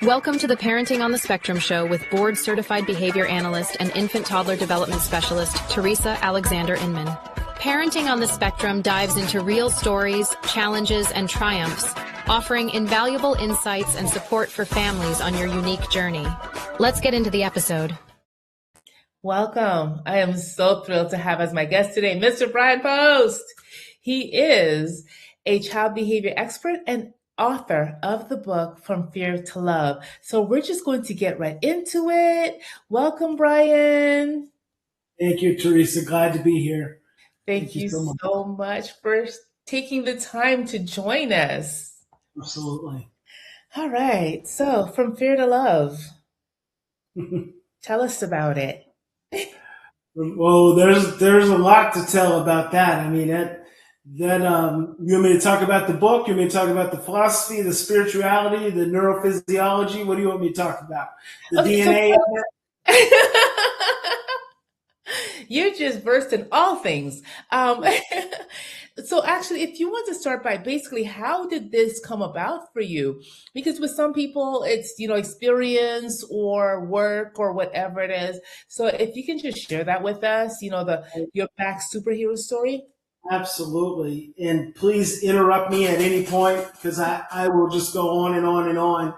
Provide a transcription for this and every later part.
Welcome to the Parenting on the Spectrum show with board-certified behavior analyst and infant-toddler development specialist, Theresa Alexander Inman. Parenting on the Spectrum dives into real stories, challenges, and triumphs, offering invaluable insights and support for families on your unique journey. Let's get into the episode. Welcome. I am so thrilled to have as my guest today, Mr. Bryan Post. He is a child behavior expert and author of the book From Fear to Love. So we're just going to get right into it. Welcome, Bryan. Thank you, Theresa. Glad to be here. Thank you so much for taking the time to join us. Absolutely. All right. So From Fear to Love. Tell us about it. Well, there's a lot to tell about that. I mean, you want me to talk about the book? You want me to talk about the philosophy, the spirituality, the neurophysiology? What do you want me to talk about? The DNA? You're just versed in all things. So actually, if you want to start by basically, how did this come about for you? Because with some people, it's, experience or work or whatever it is. So if you can just share that with us, your back superhero story. Absolutely. And please interrupt me at any point because I will just go on and on and on.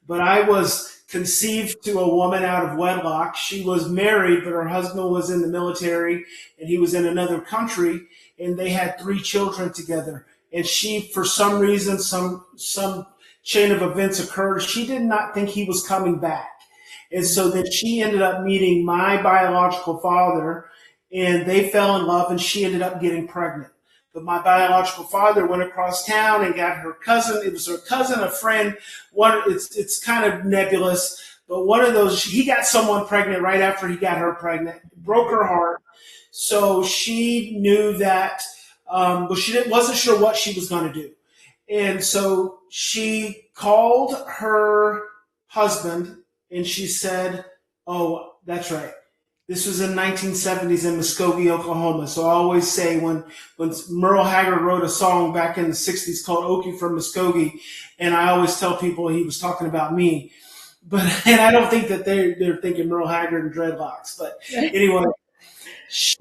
But I was conceived to a woman out of wedlock. She was married, but her husband was in the military and he was in another country, and they had 3 children together. And she, for some reason, some chain of events occurred. She did not think he was coming back. And so then she ended up meeting my biological father, and they fell in love, and she ended up getting pregnant. But my biological father went across town and got her cousin. It was her cousin, a friend. It's kind of nebulous, but one of those, he got someone pregnant right after he got her pregnant. It broke her heart. So she knew that, but wasn't sure what she was going to do. And so she called her husband and she said, "Oh, that's right. This was in 1970s in Muskogee, Oklahoma." So I always say when Merle Haggard wrote a song back in the 60s called "Okie from Muskogee," and I always tell people he was talking about me. And I don't think that they're thinking Merle Haggard and dreadlocks. But anyway, she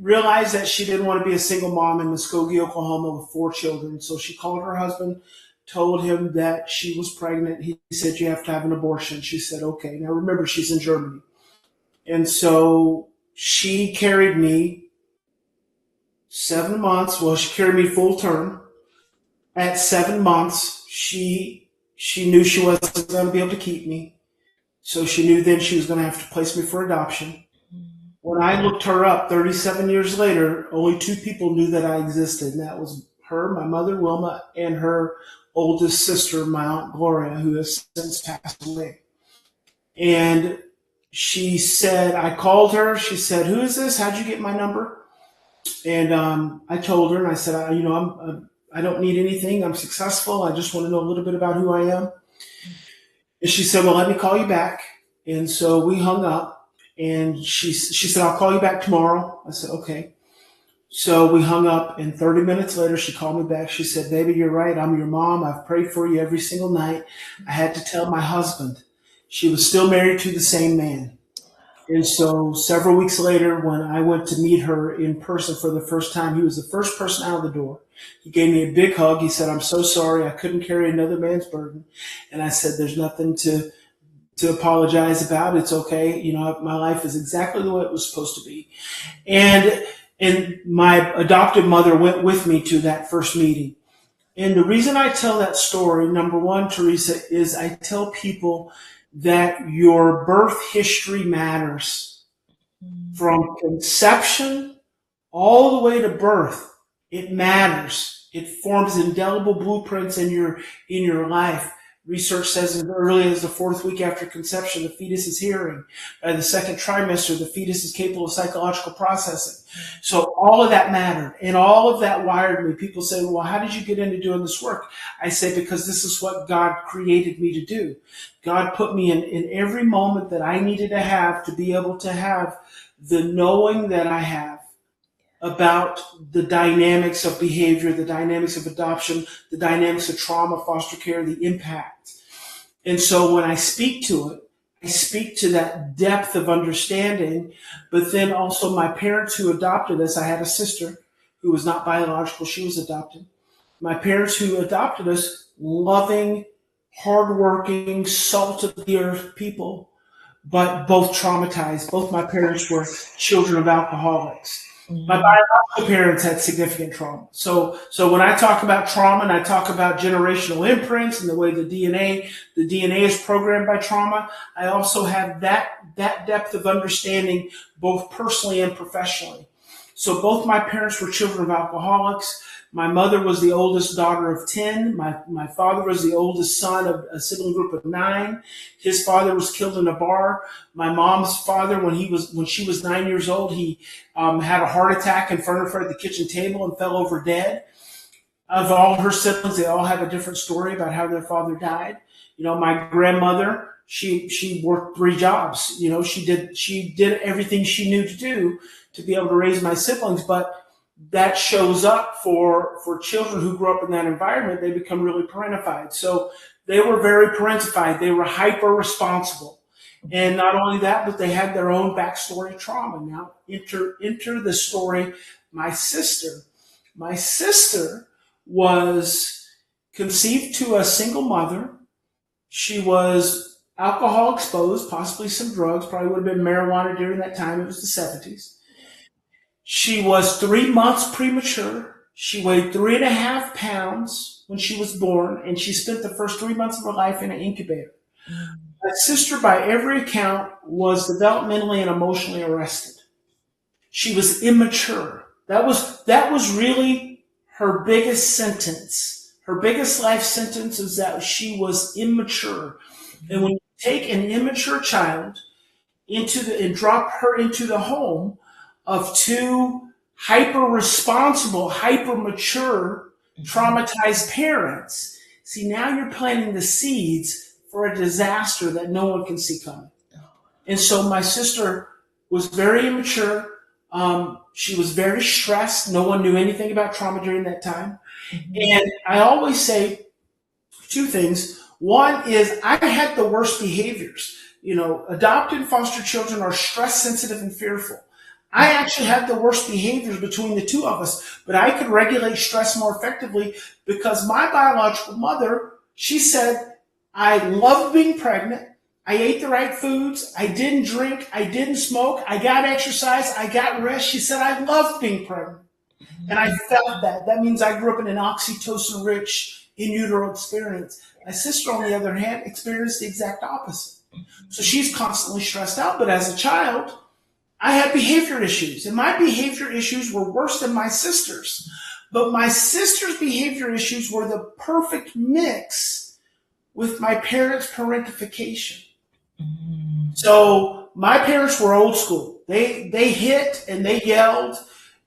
realized that she didn't want to be a single mom in Muskogee, Oklahoma with 4 children. So she called her husband, told him that she was pregnant. He said, "You have to have an abortion." She said, "Okay." Now remember, she's in Germany. And so she carried me 7 months. Well, she carried me full term. At 7 months, she knew she wasn't going to be able to keep me. So she knew then she was going to have to place me for adoption. When I looked her up 37 years later, only 2 people knew that I existed. And that was her, my mother, Wilma, and her oldest sister, my Aunt Gloria, who has since passed away. And she said, I called her. She said, "Who is this? How'd you get my number?" And I told her, and I said, I don't need anything. I'm successful. I just want to know a little bit about who I am. And she said, "Well, let me call you back." And so we hung up. And she said, "I'll call you back tomorrow." I said, "Okay." So we hung up, and 30 minutes later, she called me back. She said, "Baby, you're right. I'm your mom. I've prayed for you every single night. I had to tell my husband." She was still married to the same man. And so several weeks later, when I went to meet her in person for the first time, he was the first person out of the door. He gave me a big hug. He said, "I'm so sorry. I couldn't carry another man's burden." And I said, "There's nothing to apologize about. It's okay. My life is exactly the way it was supposed to be." And my adoptive mother went with me to that first meeting. And the reason I tell that story, number one, Theresa, is I tell people that your birth history matters. From conception all the way to birth, it matters. It forms indelible blueprints in your life. Research says as early as the 4th week after conception, the fetus is hearing. By the 2nd trimester, the fetus is capable of psychological processing. So all of that mattered, and all of that wired me. People say, "Well, how did you get into doing this work?" I say, because this is what God created me to do. God put me in every moment that I needed to be able to have the knowing that I have about the dynamics of behavior, the dynamics of adoption, the dynamics of trauma, foster care, the impact. And so when I speak to it, I speak to that depth of understanding, but then also my parents who adopted us. I had a sister who was not biological. She was adopted. My parents who adopted us, loving, hardworking, salt of the earth people, but both traumatized. Both my parents were children of alcoholics. My biological parents had significant trauma. So when I talk about trauma and I talk about generational imprints and the way the DNA is programmed by trauma, I also have that depth of understanding both personally and professionally. So both my parents were children of alcoholics. My mother was the oldest daughter of 10. My father was the oldest son of a sibling group of 9. His father was killed in a bar. My mom's father, when she was 9 years old, he had a heart attack in front of her at the kitchen table and fell over dead. Of all her siblings, they all have a different story about how their father died. My grandmother, she worked 3 jobs. She did everything she knew to do to be able to raise my siblings, but that shows up for children who grow up in that environment. They become really parentified. So they were very parentified. They were hyper responsible. And not only that, but they had their own backstory trauma. Now enter the story. My sister was conceived to a single mother. She was alcohol exposed, possibly some drugs, probably would have been marijuana during that time. It was the 70s. She was 3 months premature. She weighed 3.5 pounds when she was born, and she spent the first 3 months of her life in an incubator. My sister, by every account, was developmentally and emotionally arrested. She was immature. That was really her biggest sentence. Her biggest life sentence is that she was immature. And when you take an immature child and drop her into the home of 2 hyper-responsible, hyper-mature, traumatized parents, see, now you're planting the seeds for a disaster that no one can see coming. And so my sister was very immature. She was very stressed. No one knew anything about trauma during that time. And I always say 2 things. One is I had the worst behaviors. Adopted and foster children are stress sensitive and fearful. I actually had the worst behaviors between the 2 of us, but I could regulate stress more effectively because my biological mother, she said, I loved being pregnant. I ate the right foods. I didn't drink. I didn't smoke. I got exercise. I got rest. She said, I loved being pregnant. And I felt that. That means I grew up in an oxytocin-rich in utero experience. My sister, on the other hand, experienced the exact opposite. So she's constantly stressed out. But as a child, I had behavior issues. And my behavior issues were worse than my sister's. But my sister's behavior issues were the perfect mix with my parents' parentification. So my parents were old school. They hit and they yelled.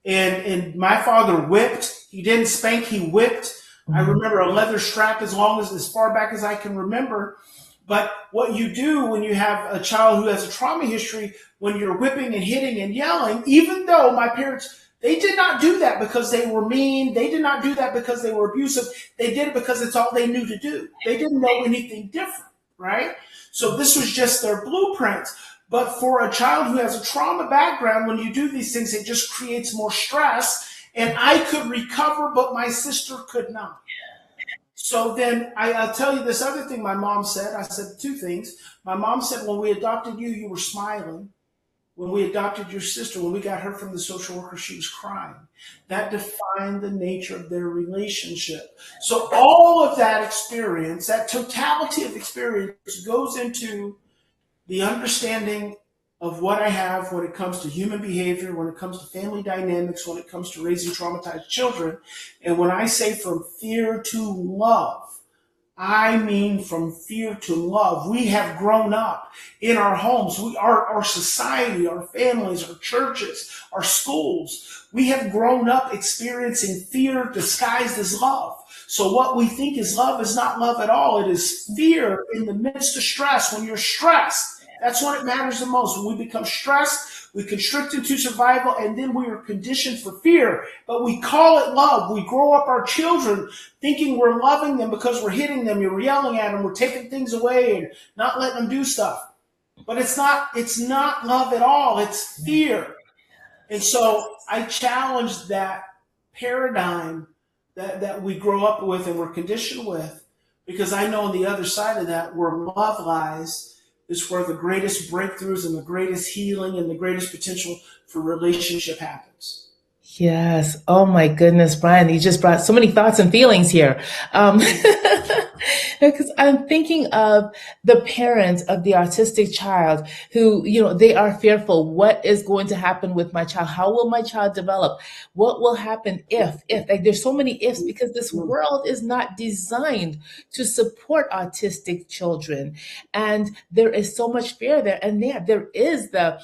And my father whipped. He didn't spank, he whipped. I remember a leather strap as far back as I can remember. But what you do when you have a child who has a trauma history, when you're whipping and hitting and yelling, even though my parents, they did not do that because they were mean. They did not do that because they were abusive. They did it because it's all they knew to do. They didn't know anything different, right? So this was just their blueprint. But for a child who has a trauma background, when you do these things, it just creates more stress. And I could recover, but my sister could not. So then I'll tell you this other thing my mom said. I said 2 things. My mom said, when we adopted you, you were smiling. When we adopted your sister, when we got her from the social worker, she was crying. That defined the nature of their relationship. So all of that experience, that totality of experience goes into the understanding of what I have when it comes to human behavior, when it comes to family dynamics, when it comes to raising traumatized children. And when I say from fear to love, I mean from fear to love. We have grown up in our homes. Our society, our families, our churches, our schools. We have grown up experiencing fear disguised as love. So what we think is not love at all. It is fear in the midst of stress. When you're stressed, that's when it matters the most. When we become stressed, We constrict into survival, and then we are conditioned for fear, but we call it love. We grow up our children thinking we're loving them because we're hitting them, you're yelling at them, we're taking things away and not letting them do stuff. But it's not love at all. It's fear. And so I challenge that paradigm that we grow up with and we're conditioned with, because I know on the other side of that, where love lies, is where the greatest breakthroughs and the greatest healing and the greatest potential for relationship happens. Yes. Oh my goodness, Bryan, you just brought so many thoughts and feelings here. Because I'm thinking of the parents of the autistic child who, they are fearful. What is going to happen with my child? How will my child develop? What will happen if, like there's so many ifs because this world is not designed to support autistic children. And there is so much fear there. And there is the,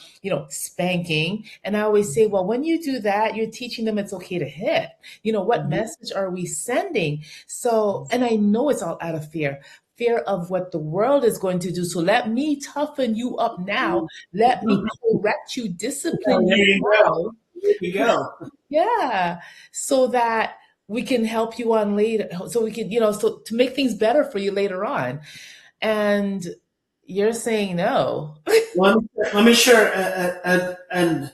spanking. And I always say, well, when you do that, you're teaching them it's okay to hit. What message are we sending? So, and I know it's all out of fear of what the world is going to do. So let me toughen you up now. Let me correct you, discipline you now. There you go. Yeah. So that we can help you on later. So we can, so to make things better for you later on. And you're saying no. Let me share a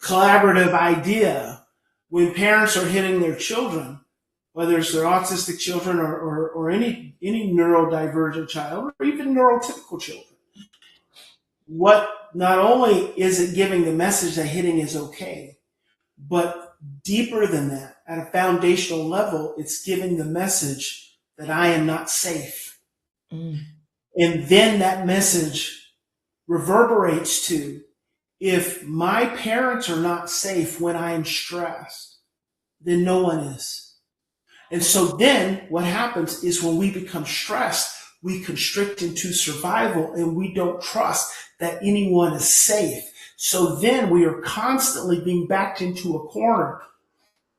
collaborative idea. When parents are hitting their children, whether it's their autistic children or any neurodivergent child or even neurotypical children, what not only is it giving the message that hitting is okay, but deeper than that, at a foundational level, it's giving the message that I am not safe. And then that message reverberates to, if my parents are not safe when I am stressed, then no one is. And so then what happens is when we become stressed, we constrict into survival and we don't trust that anyone is safe. So then we are constantly being backed into a corner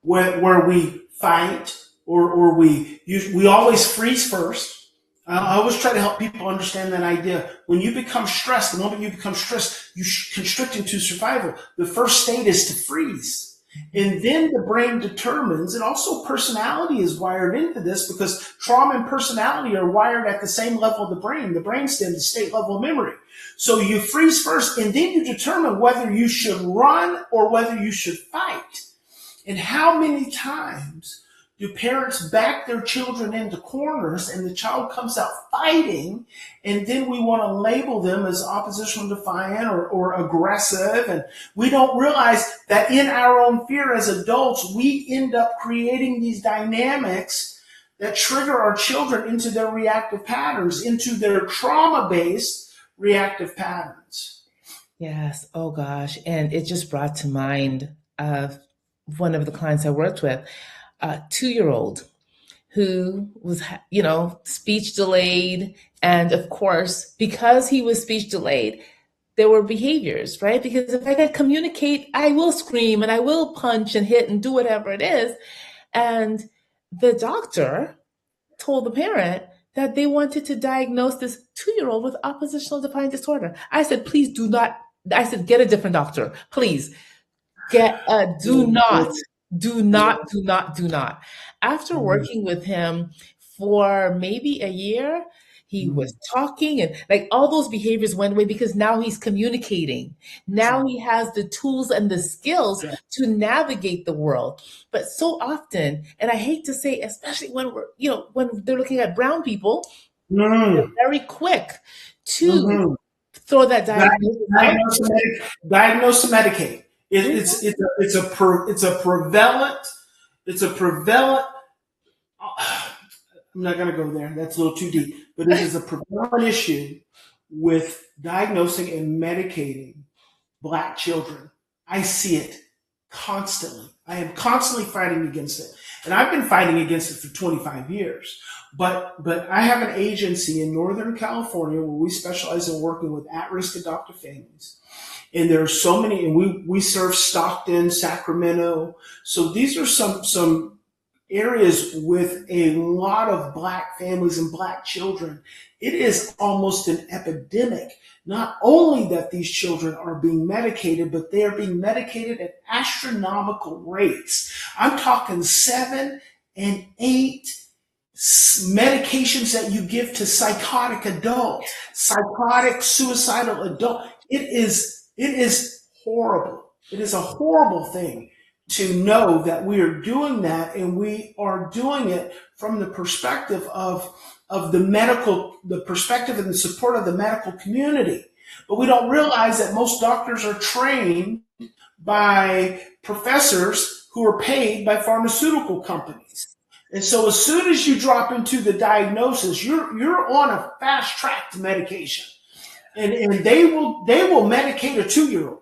where we fight or we always freeze first. I always try to help people understand that idea. When you become stressed, the moment you become stressed, you constrict into survival. The first state is to freeze. And then the brain determines, and also personality is wired into this because trauma and personality are wired at the same level of the brain. The brainstem, the state level of memory. So you freeze first, and then you determine whether you should run or whether you should fight. And how many times do parents back their children into corners and the child comes out fighting, and then we want to label them as oppositional defiant or aggressive, and we don't realize that in our own fear as adults, we end up creating these dynamics that trigger our children into their reactive patterns, into their trauma-based reactive patterns. Yes. Oh gosh. And it just brought to mind one of the clients I worked with, a 2-year-old who was, speech delayed. And of course, because he was speech delayed, there were behaviors, right? Because if I can communicate, I will scream and I will punch and hit and do whatever it is. And the doctor told the parent that they wanted to diagnose this 2-year-old with oppositional defiant disorder. I said, please do not. I said, get a different doctor. Please do not. After working with him for maybe a year, he was talking and like all those behaviors went away because now he's communicating. Now he has the tools and the skills to navigate the world. But so often, and I hate to say, especially when when they're looking at brown people, they're very quick to throw that diagnose and medicate. It's a prevalent. I'm not going to go there. That's a little too deep. But it is a prevalent issue with diagnosing and medicating Black children. I see it constantly. I am constantly fighting against it. And I've been fighting against it for 25 years. But I have an agency in Northern California where we specialize in working with at-risk adoptive families. And there are so many, and we serve Stockton, Sacramento. So these are some areas with a lot of Black families and Black children, it is almost an epidemic. Not only that these children are being medicated, but they are being medicated at astronomical rates. I'm talking 7 and 8 medications that you give to psychotic adults, psychotic, suicidal adult. It is horrible. It is a horrible thing to know that we are doing that, and we are doing it from the perspective of the perspective and the support of the medical community. But we don't realize that most doctors are trained by professors who are paid by pharmaceutical companies. And so as soon as you drop into the diagnosis, you're on a fast track to medication. And they will medicate a 2-year-old.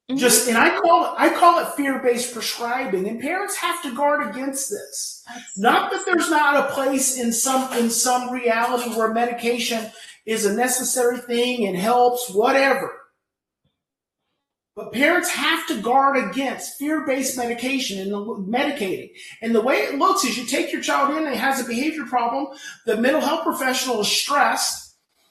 And I call it fear-based prescribing, and parents have to guard against this. Not that there's not a place in some reality where medication is a necessary thing and helps, whatever. But parents have to guard against fear-based medication and medicating. And the way it looks is you take your child in and has a behavior problem. The mental health professional is stressed.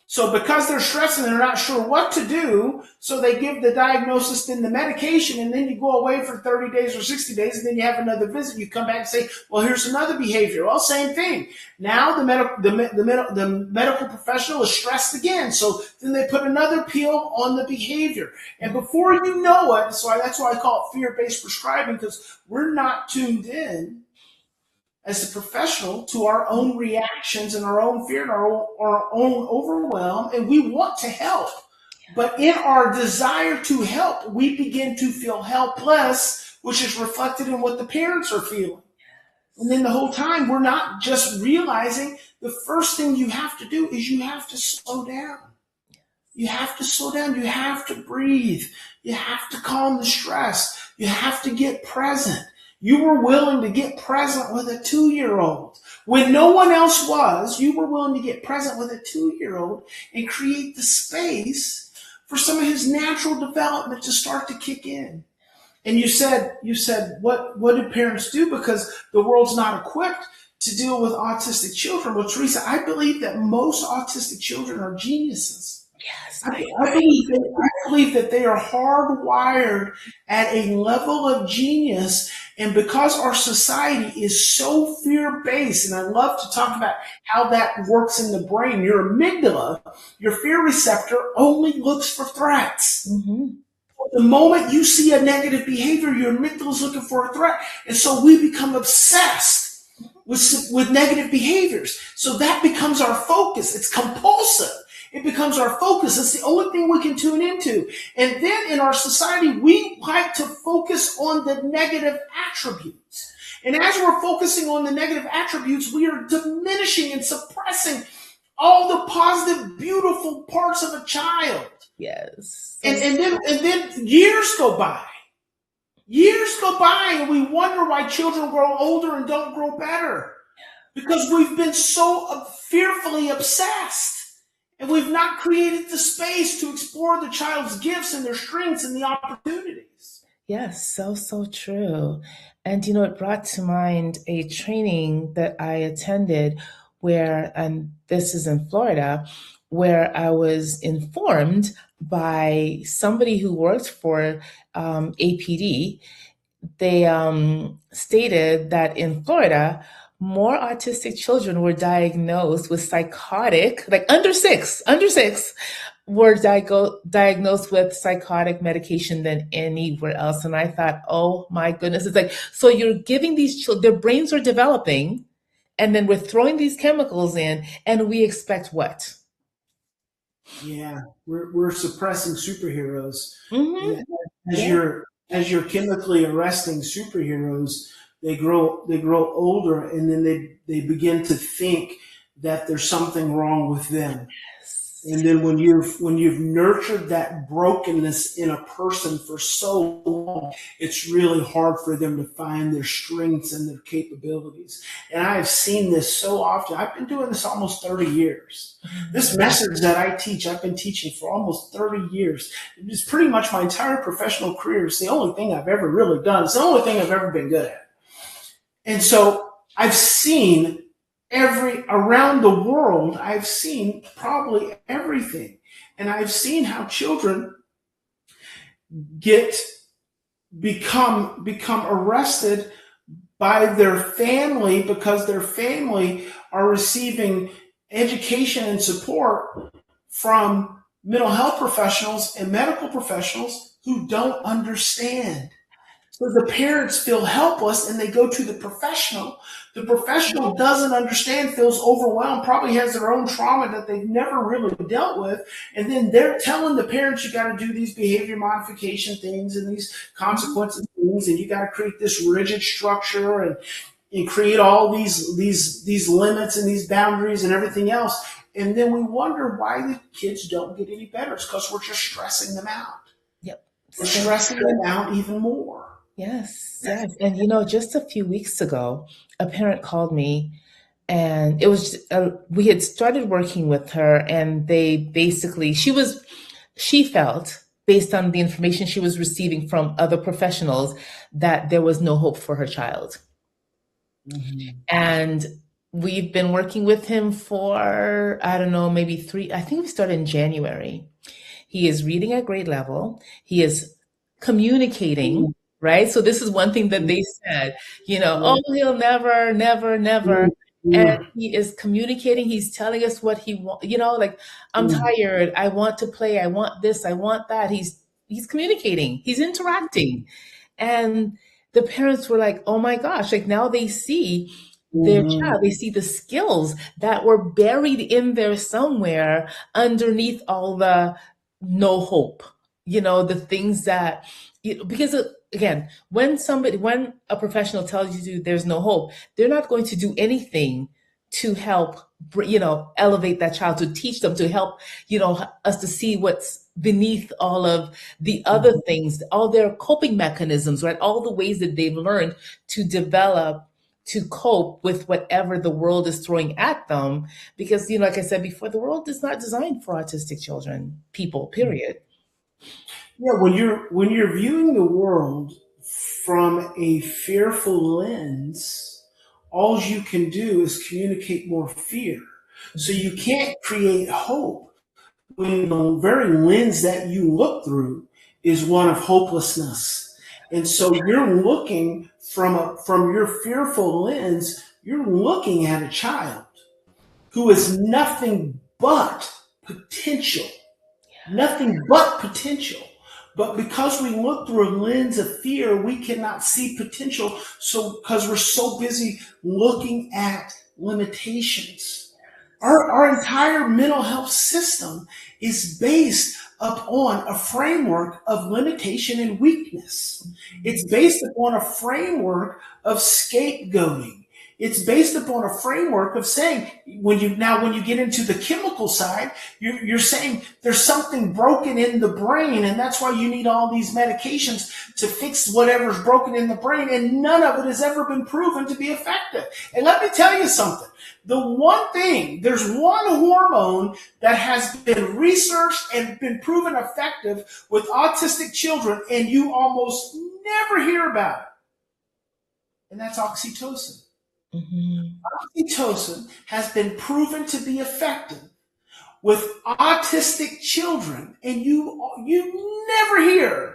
So because they're stressed and they're not sure what to do, so they give the diagnosis, then the medication, and then you go away for 30 days or 60 days, and then you have another visit. You come back and say, well, here's another behavior. Well, same thing. Now the medical professional is stressed again. So then they put another pill on the behavior. And before you know it, so that's why I call it fear-based prescribing, because we're not tuned in as a professional to our own reactions and our own fear and our own overwhelm, and we want to help. But in our desire to help, we begin to feel helpless, which is reflected in what the parents are feeling. And then the whole time, we're not just realizing the first thing you have to do is you have to slow down. You have to slow down. You have to breathe. You have to calm the stress. You have to get present. You were willing to get present with a 2-year-old. When no one else was, you were willing to get present with a 2-year-old and create the space for some of his natural development to start to kick in. And you said, what do parents do? Because the world's not equipped to deal with autistic children. Well, Theresa, I believe that most autistic children are geniuses. Yes, I believe that they are hardwired at a level of genius, and because our society is so fear-based, and I love to talk about how that works in the brain. Your amygdala, your fear receptor, only looks for threats. Mm-hmm. The moment you see a negative behavior, your amygdala is looking for a threat, and so we become obsessed with negative behaviors. So that becomes our focus. It's compulsive. It becomes our focus. It's the only thing we can tune into. And then in our society, we like to focus on the negative attributes. And as we're focusing on the negative attributes, we are diminishing and suppressing all the positive, beautiful parts of a child. Yes. And then years go by. Years go by, and we wonder why children grow older and don't grow better. Because we've been so fearfully obsessed. And we've not created the space to explore the child's gifts and their strengths and the opportunities. Yes, so true. And, it brought to mind a training that I attended where, and this is in Florida, where I was informed by somebody who worked for APD. They stated that in Florida, more autistic children were diagnosed with psychotic, like under six, were diagnosed with psychotic medication than anywhere else. And I thought, oh my goodness, it's like, so you're giving these children, their brains are developing, and then we're throwing these chemicals in, and we expect what? Yeah, we're suppressing superheroes. Mm-hmm. As you're chemically arresting superheroes, they grow older, and then they begin to think that there's something wrong with them. And then when you've nurtured that brokenness in a person for so long, it's really hard for them to find their strengths and their capabilities. And I've seen this so often. I've been doing this almost 30 years. This message that I teach, I've been teaching for almost 30 years. It's pretty much my entire professional career. It's the only thing I've ever really done. It's the only thing I've ever been good at. And so I've seen around the world, I've seen probably everything. And I've seen how children get become arrested by their family because their family are receiving education and support from mental health professionals and medical professionals who don't understand. So the parents feel helpless and they go to the professional. The professional doesn't understand, feels overwhelmed, probably has their own trauma that they've never really dealt with. And then they're telling the parents, you got to do these behavior modification things and these consequences things, and you got to create this rigid structure and create all these limits and these boundaries and everything else. And then we wonder why the kids don't get any better. It's because we're just stressing them out. Yep. We're stressing them out even more. Yes, yes. And just a few weeks ago, a parent called me, and it was we had started working with her, and they basically she felt, based on the information she was receiving from other professionals, that there was no hope for her child. Mm-hmm. And we've been working with him for, I don't know, maybe I think we started in January. He is reading at grade level. He is communicating, right? So this is one thing that they said, oh, he'll never, never, never. And he is communicating. He's telling us what he wants, like, I'm tired. I want to play. I want this. I want that. He's communicating. He's interacting. And the parents were like, oh my gosh, like now they see their child, they see the skills that were buried in there somewhere underneath all the no hope, the things that, because again, when a professional tells you there's no hope, they're not going to do anything to help, elevate that child, to teach them, to help, us to see what's beneath all of the other things, all their coping mechanisms, right? All the ways that they've learned to develop, to cope with whatever the world is throwing at them. Because, like I said before, the world is not designed for autistic people, period. Yeah, when you're viewing the world from a fearful lens, all you can do is communicate more fear. So you can't create hope when the very lens that you look through is one of hopelessness. And so you're looking from your fearful lens, you're looking at a child who is nothing but potential. Nothing but potential. But because we look through a lens of fear, we cannot see potential. So because we're so busy looking at limitations. Our entire mental health system is based upon a framework of limitation and weakness. It's based upon a framework of scapegoating. It's based upon a framework of saying, when you get into the chemical side, you're saying there's something broken in the brain, and that's why you need all these medications to fix whatever's broken in the brain, and none of it has ever been proven to be effective. And let me tell you something. There's one hormone that has been researched and been proven effective with autistic children, and you almost never hear about it. And that's oxytocin. Oxytocin has been proven to be effective with autistic children, and you never hear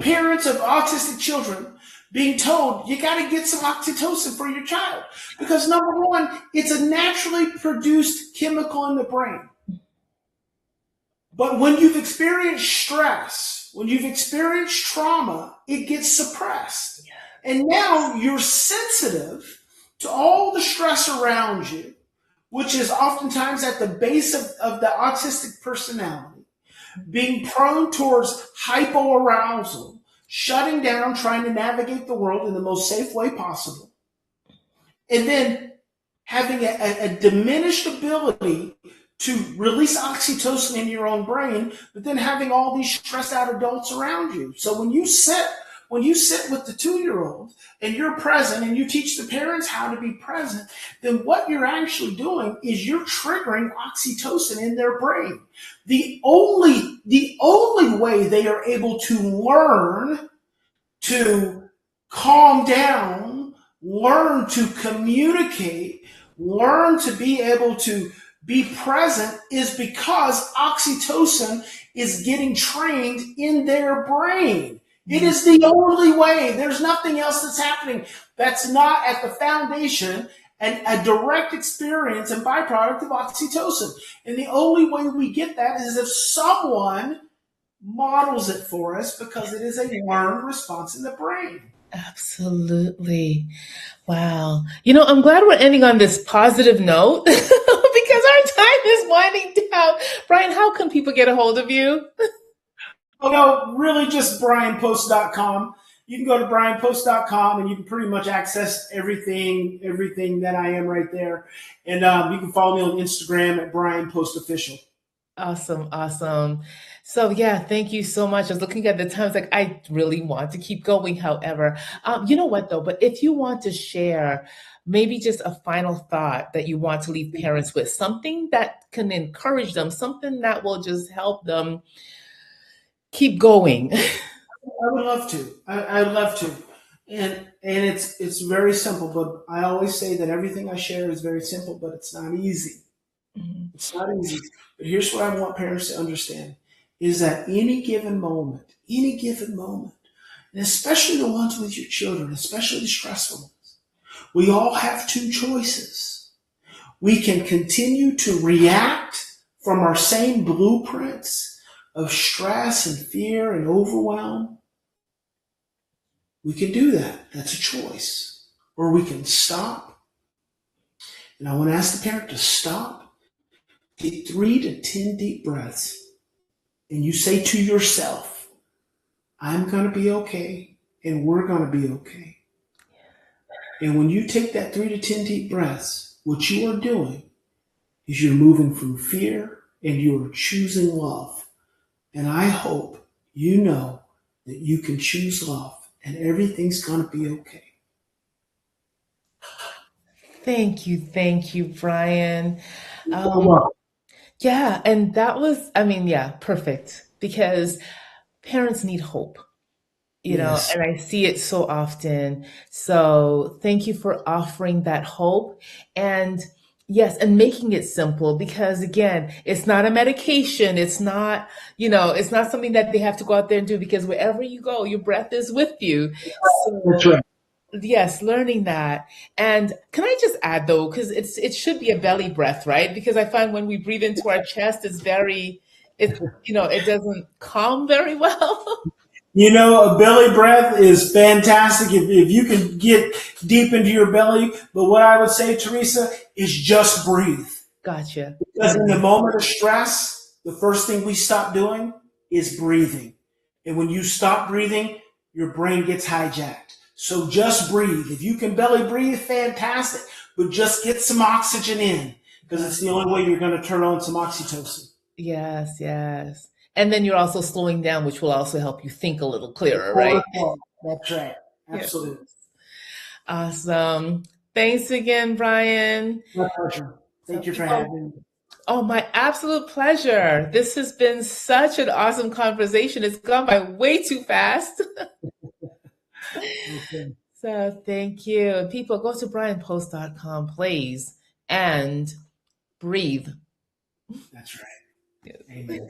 parents of autistic children being told you got to get some oxytocin for your child, because number one, it's a naturally produced chemical in the brain. But when you've experienced stress, when you've experienced trauma, it gets suppressed. And now you're sensitive to all the stress around you, which is oftentimes at the base of the autistic personality, being prone towards hypoarousal, shutting down, trying to navigate the world in the most safe way possible, and then having a diminished ability to release oxytocin in your own brain, but then having all these stressed out adults around you. So when you sit with the 2-year-old and you're present and you teach the parents how to be present, then what you're actually doing is you're triggering oxytocin in their brain. The only way they are able to learn to calm down learn to communicate, learn to be able to be present is because oxytocin is getting trained in their brain. It is the only way. There's nothing else that's happening that's not at the foundation and a direct experience and byproduct of oxytocin. And the only way we get that is if someone models it for us, because it is a learned response in the brain. Absolutely. Wow. I'm glad we're ending on this positive note because our time is winding down. Bryan, how can people get a hold of you? Really just bryanpost.com. You can go to bryanpost.com and you can pretty much access everything that I am right there. And you can follow me on Instagram at Bryan Post Official. Awesome. Awesome. So yeah, thank you so much. I was looking at the times, like I really want to keep going. However, you know what though, but if you want to share maybe just a final thought that you want to leave parents with, something that can encourage them, something that will just help them keep going. I would love to. I'd love to. And it's very simple, but I always say that everything I share is very simple, but it's not easy. It's not easy. But here's what I want parents to understand is that any given moment, and especially the ones with your children, especially the stressful ones, we all have two choices. We can continue to react from our same blueprints of stress and fear and overwhelm. We can do that. That's a choice. Or we can stop. And I want to ask the parent to stop, take 3 to 10 deep breaths, and you say to yourself, I'm going to be okay, and we're going to be okay. And when you take that 3 to 10 deep breaths, what you are doing is you're moving from fear and you are choosing love. And I hope you know that you can choose love and everything's going to be okay. Thank you, Bryan. Well, Yeah, and that was, yeah, perfect because parents need hope. yes. And I see it so often. So thank you for offering that hope. And yes, and making it simple because again, it's not a medication. It's not, it's not something that they have to go out there and do because wherever you go, your breath is with you. That's So right. yes, learning that. And can I just add though, because it should be a belly breath, right? Because I find when we breathe into our chest, it doesn't calm very well. A belly breath is fantastic if you can get deep into your belly. But what I would say, Theresa, is just breathe. Gotcha. Because in the moment of stress, the first thing we stop doing is breathing. And when you stop breathing, your brain gets hijacked. So just breathe. If you can belly breathe, fantastic. But just get some oxygen in because it's the only way you're going to turn on some oxytocin. Yes, yes. And then you're also slowing down, which will also help you think a little clearer, right? That's right. Yeah. Absolutely. Awesome. Thanks again, Bryan. My pleasure. So Thank you for people, having me. oh, my absolute pleasure. This has been such an awesome conversation. It's gone by way too fast. Okay. So thank you. People, go to bryanpost.com, please, and breathe. That's right. Amen.